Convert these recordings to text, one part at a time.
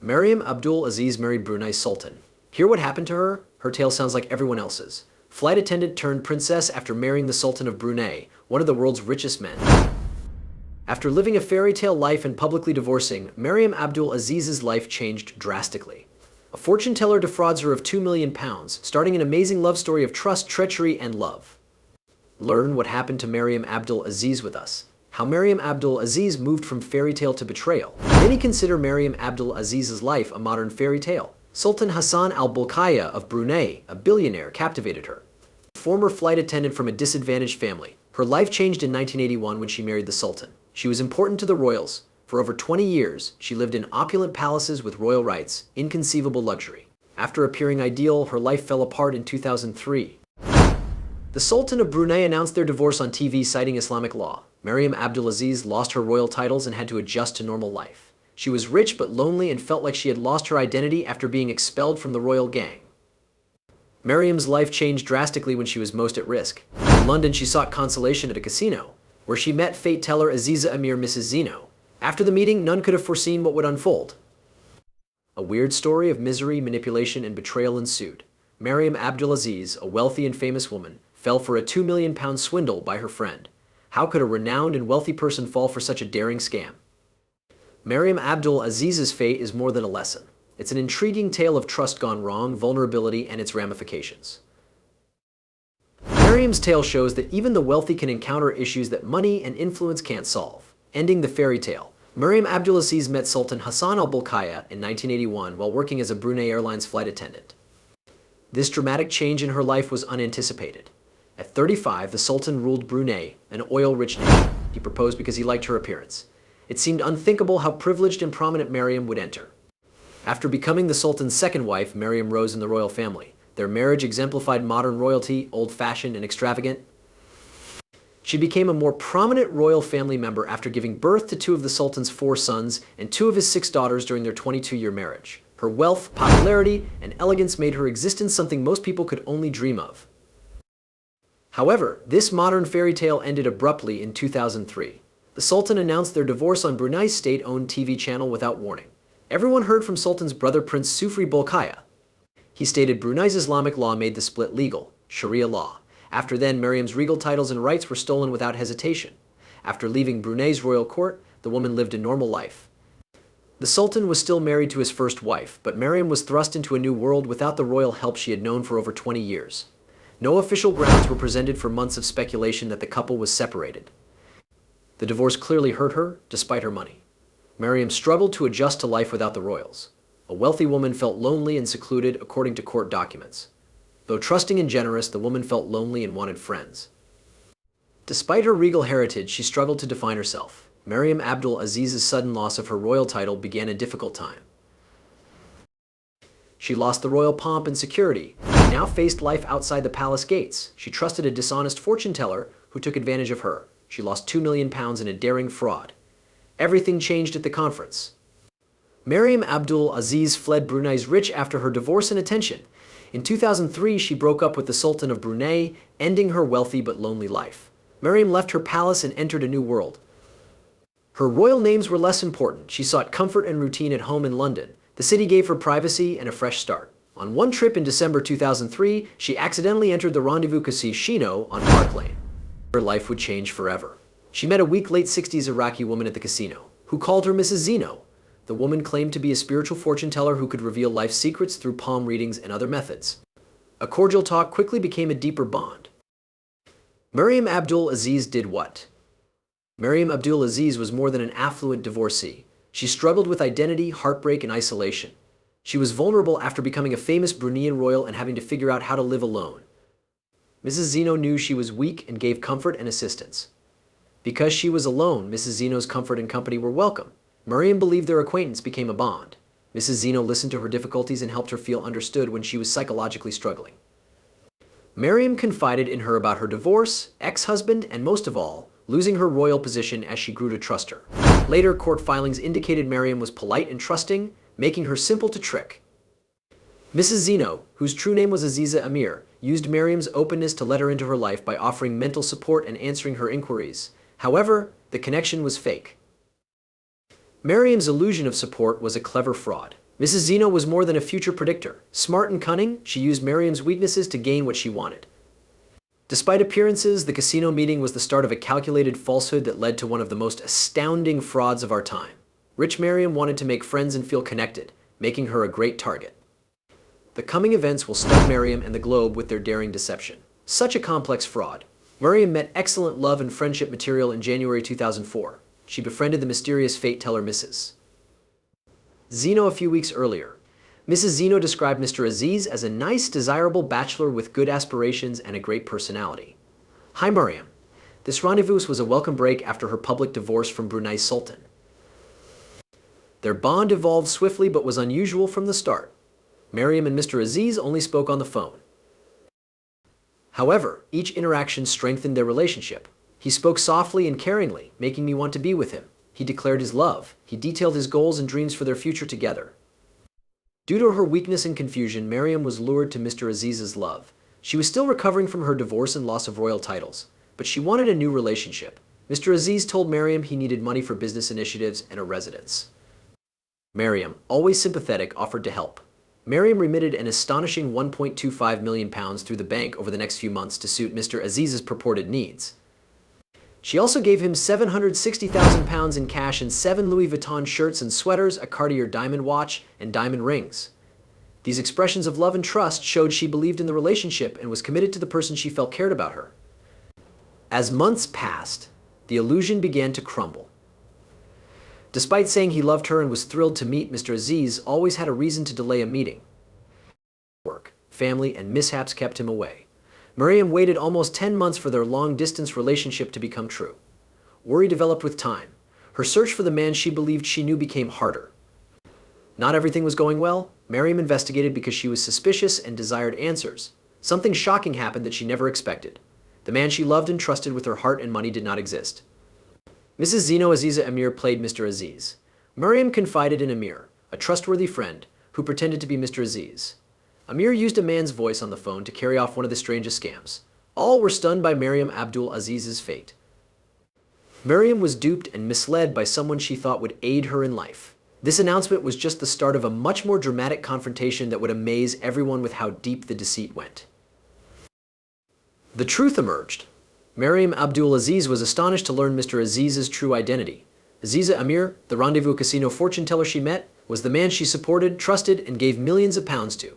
Mariam Abdul Aziz married Brunei's Sultan. Hear what happened to her? Her tale sounds like everyone else's. Flight attendant turned princess after marrying the Sultan of Brunei, one of the world's richest men. After living a fairy tale life and publicly divorcing, Mariam Abdul Aziz's life changed drastically. A fortune teller defrauds her of £2 million, starting an amazing love story of trust, treachery, and love. Learn what happened to Mariam Abdul Aziz with us. How Mariam Abdul Aziz moved from fairy tale to betrayal. Many consider Mariam Abdul Aziz's life a modern fairy tale. Sultan Hassan al-Bolkiah of Brunei, a billionaire, captivated her. Former flight attendant from a disadvantaged family. Her life changed in 1981 when she married the Sultan. She was important to the royals. For over 20 years, she lived in opulent palaces with royal rights, inconceivable luxury. After appearing ideal, her life fell apart in 2003. The Sultan of Brunei announced their divorce on TV citing Islamic law. Mariam Abdul Aziz lost her royal titles and had to adjust to normal life. She was rich but lonely and felt like she had lost her identity after being expelled from the royal gang. Mariam's life changed drastically when she was most at risk. In London, she sought consolation at a casino, where she met fate teller Aziza Amir Mrs. Zeno. After the meeting, none could have foreseen what would unfold. A weird story of misery, manipulation, and betrayal ensued. Mariam Abdul Aziz, a wealthy and famous woman, fell for a £2 million swindle by her friend. How could a renowned and wealthy person fall for such a daring scam? Mariam Abdul Aziz's fate is more than a lesson. It's an intriguing tale of trust gone wrong, vulnerability, and its ramifications. Mariam's tale shows that even the wealthy can encounter issues that money and influence can't solve. Ending the fairy tale, Mariam Abdul Aziz met Sultan Hassan al-Bolkiah in 1981 while working as a Brunei Airlines flight attendant. This dramatic change in her life was unanticipated. At 35, the Sultan ruled Brunei, an oil-rich nation. He proposed because he liked her appearance. It seemed unthinkable how privileged and prominent Mariam would enter. After becoming the Sultan's second wife, Mariam rose in the royal family. Their marriage exemplified modern royalty, old-fashioned and extravagant. She became a more prominent royal family member after giving birth to 2 of the Sultan's 4 sons and 2 of his 6 daughters during their 22-year marriage. Her wealth, popularity, and elegance made her existence something most people could only dream of. However, this modern fairy tale ended abruptly in 2003. The Sultan announced their divorce on Brunei's state-owned TV channel without warning. Everyone heard from Sultan's brother Prince Sufri Bolkiah. He stated Brunei's Islamic law made the split legal, Sharia law. After then, Mariam's regal titles and rights were stolen without hesitation. After leaving Brunei's royal court, the woman lived a normal life. The Sultan was still married to his first wife, but Mariam was thrust into a new world without the royal help she had known for over 20 years. No official grounds were presented for months of speculation that the couple was separated. The divorce clearly hurt her, despite her money. Mariam struggled to adjust to life without the royals. A wealthy woman felt lonely and secluded, according to court documents. Though trusting and generous, the woman felt lonely and wanted friends. Despite her regal heritage, she struggled to define herself. Mariam Abdul Aziz's sudden loss of her royal title began a difficult time. She lost the royal pomp and security. She now faced life outside the palace gates. She trusted a dishonest fortune teller who took advantage of her. She lost £2 million in a daring fraud. Everything changed at the conference. Mariam Abdul Aziz fled Brunei's rich after her divorce and attention. In 2003, she broke up with the Sultan of Brunei, ending her wealthy but lonely life. Mariam left her palace and entered a new world. Her royal names were less important. She sought comfort and routine at home in London. The city gave her privacy and a fresh start. On one trip in December 2003, she accidentally entered the rendezvous casino on Park Lane. Her life would change forever. She met a weak late 60s Iraqi woman at the casino, who called her Mrs. Zeno. The woman claimed to be a spiritual fortune teller who could reveal life secrets through palm readings and other methods. A cordial talk quickly became a deeper bond. Mariam Abdul Aziz did what? Mariam Abdul Aziz was more than an affluent divorcee. She struggled with identity, heartbreak, and isolation. She was vulnerable after becoming a famous Bruneian royal and having to figure out how to live alone. Mrs. Zeno knew she was weak and gave comfort and assistance. Because she was alone, Mrs. Zeno's comfort and company were welcome. Mariam believed their acquaintance became a bond. Mrs. Zeno listened to her difficulties and helped her feel understood when she was psychologically struggling. Mariam confided in her about her divorce, ex-husband, and most of all, losing her royal position as she grew to trust her. Later, court filings indicated Mariam was polite and trusting, making her simple to trick. Mrs. Zeno, whose true name was Aziza Amir, used Mariam's openness to let her into her life by offering mental support and answering her inquiries. However, the connection was fake. Mariam's illusion of support was a clever fraud. Mrs. Zeno was more than a future predictor. Smart and cunning, she used Mariam's weaknesses to gain what she wanted. Despite appearances, the casino meeting was the start of a calculated falsehood that led to one of the most astounding frauds of our time. Rich Mariam wanted to make friends and feel connected, making her a great target. The coming events will stun Mariam and the globe with their daring deception. Such a complex fraud. Mariam met excellent love and friendship material in January 2004. She befriended the mysterious fate teller Mrs. Zeno a few weeks earlier. Mrs. Zeno described Mr. Aziz as a nice, desirable bachelor with good aspirations and a great personality. Hi Mariam. This rendezvous was a welcome break after her public divorce from Brunei's Sultan. Their bond evolved swiftly but was unusual from the start. Mariam and Mr. Aziz only spoke on the phone. However, each interaction strengthened their relationship. He spoke softly and caringly, making me want to be with him. He declared his love. He detailed his goals and dreams for their future together. Due to her weakness and confusion, Mariam was lured to Mr. Aziz's love. She was still recovering from her divorce and loss of royal titles, but she wanted a new relationship. Mr. Aziz told Mariam he needed money for business initiatives and a residence. Mariam, always sympathetic, offered to help. Mariam remitted an astonishing £1.25 million through the bank over the next few months to suit Mr. Aziz's purported needs. She also gave him £760,000 in cash and 7 Louis Vuitton shirts and sweaters, a Cartier diamond watch, and diamond rings. These expressions of love and trust showed she believed in the relationship and was committed to the person she felt cared about her. As months passed, the illusion began to crumble. Despite saying he loved her and was thrilled to meet, Mr. Aziz always had a reason to delay a meeting. Work, family, and mishaps kept him away. Mariam waited almost 10 months for their long-distance relationship to become true. Worry developed with time. Her search for the man she believed she knew became harder. Not everything was going well. Mariam investigated because she was suspicious and desired answers. Something shocking happened that she never expected. The man she loved and trusted with her heart and money did not exist. Mrs. Zeno Aziza Amir played Mr. Aziz. Mariam confided in Amir, a trustworthy friend, who pretended to be Mr. Aziz. Amir used a man's voice on the phone to carry off one of the strangest scams. All were stunned by Mariam Abdul Aziz's fate. Mariam was duped and misled by someone she thought would aid her in life. This announcement was just the start of a much more dramatic confrontation that would amaze everyone with how deep the deceit went. The truth emerged. Mariam Abdul Aziz was astonished to learn Mr. Aziz's true identity. Aziza Amir, the rendezvous casino fortune teller she met, was the man she supported, trusted, and gave millions of pounds to.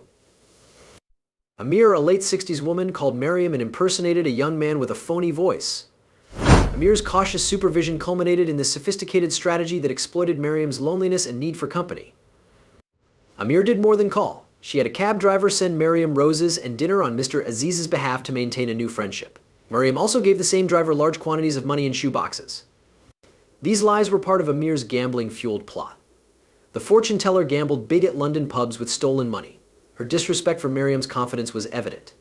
Amir, a late 60s woman, called Mariam and impersonated a young man with a phony voice. Amir's cautious supervision culminated in this sophisticated strategy that exploited Mariam's loneliness and need for company. Amir did more than call. She had a cab driver send Mariam roses and dinner on Mr. Aziz's behalf to maintain a new friendship. Mariam also gave the same driver large quantities of money in shoe boxes. These lies were part of Amir's gambling-fueled plot. The fortune teller gambled big at London pubs with stolen money. Her disrespect for Mariam's confidence was evident.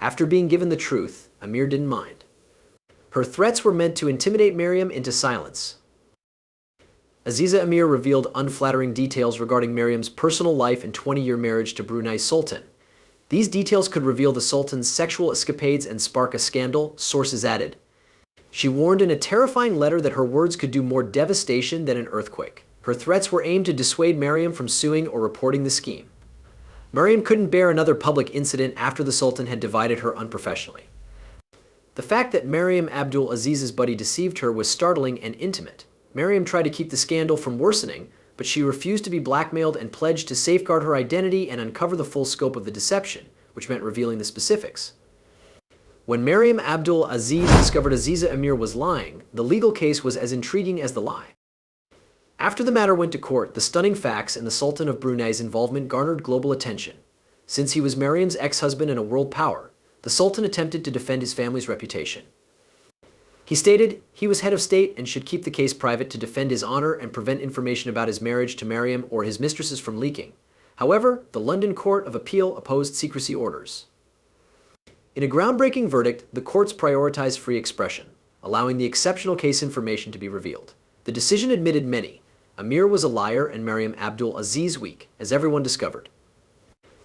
After being given the truth, Amir didn't mind. Her threats were meant to intimidate Mariam into silence. Aziza Amir revealed unflattering details regarding Mariam's personal life and 20-year marriage to Brunei's Sultan. These details could reveal the Sultan's sexual escapades and spark a scandal, sources added. She warned in a terrifying letter that her words could do more devastation than an earthquake. Her threats were aimed to dissuade Mariam from suing or reporting the scheme. Mariam couldn't bear another public incident after the Sultan had divided her unprofessionally. The fact that Mariam Abdul Aziz's buddy deceived her was startling and intimate. Mariam tried to keep the scandal from worsening, but she refused to be blackmailed and pledged to safeguard her identity and uncover the full scope of the deception, which meant revealing the specifics. When Mariam Abdul Aziz discovered Aziza Amir was lying, the legal case was as intriguing as the lie. After the matter went to court, the stunning facts and the Sultan of Brunei's involvement garnered global attention. Since he was Mariam's ex-husband and a world power, the Sultan attempted to defend his family's reputation. He stated he was head of state and should keep the case private to defend his honor and prevent information about his marriage to Mariam or his mistresses from leaking. However, the London Court of Appeal opposed secrecy orders. In a groundbreaking verdict, the courts prioritized free expression, allowing the exceptional case information to be revealed. The decision admitted many. Amir was a liar and Mariam Abdul Aziz weak, as everyone discovered.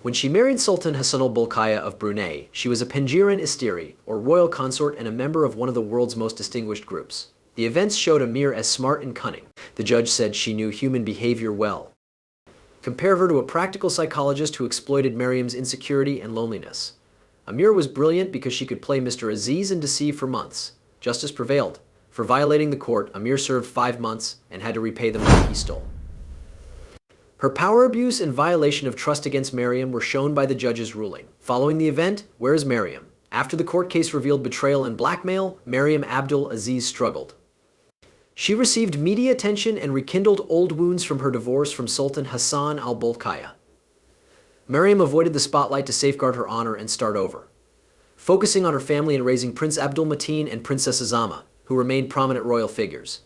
When she married Sultan Hassanal Bolkiah of Brunei, she was a Pengiran Isteri, or royal consort, and a member of one of the world's most distinguished groups. The events showed Amir as smart and cunning. The judge said she knew human behavior well. Compare her to a practical psychologist who exploited Mariam's insecurity and loneliness. Amir was brilliant because she could play Mr. Aziz and deceive for months. Justice prevailed. For violating the court, Amir served 5 months and had to repay the money he stole. Her power abuse and violation of trust against Mariam were shown by the judge's ruling. Following the event, where is Mariam? After the court case revealed betrayal and blackmail, Mariam Abdul Aziz struggled. She received media attention and rekindled old wounds from her divorce from Sultan Hassan al-Bolkiah. Mariam avoided the spotlight to safeguard her honor and start over, focusing on her family and raising Prince Abdul Mateen and Princess Azama, who remained prominent royal figures.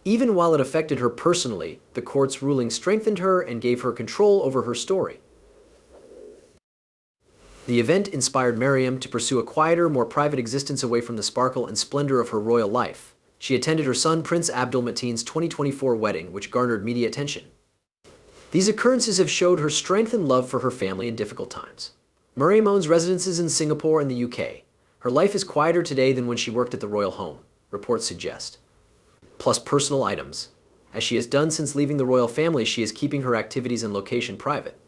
Even while it affected her personally, the court's ruling strengthened her and gave her control over her story. The event inspired Mariam to pursue a quieter, more private existence away from the sparkle and splendor of her royal life. She attended her son Prince Abdul Mateen's 2024 wedding, which garnered media attention. These occurrences have showed her strength and love for her family in difficult times. Mariam owns residences in Singapore and the UK. Her life is quieter today than when she worked at the royal home, reports suggest. Plus personal items. As she has done since leaving the royal family, she is keeping her activities and location private.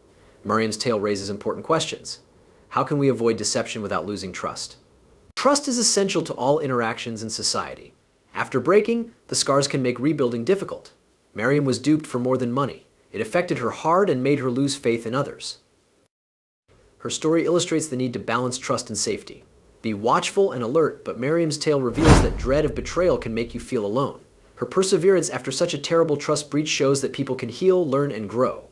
Mariam's tale raises important questions. How can we avoid deception without losing trust? Trust is essential to all interactions in society. After breaking, the scars can make rebuilding difficult. Mariam was duped for more than money. It affected her hard and made her lose faith in others. Her story illustrates the need to balance trust and safety. Be watchful and alert, but Mariam's tale reveals that dread of betrayal can make you feel alone. Her perseverance after such a terrible trust breach shows that people can heal, learn, and grow.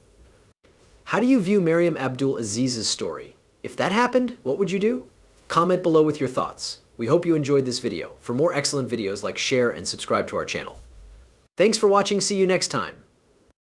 How do you view Mariam Abdul Aziz's story? If that happened, what would you do? Comment below with your thoughts. We hope you enjoyed this video. For more excellent videos, like, share, and subscribe to our channel. Thanks for watching. See you next time.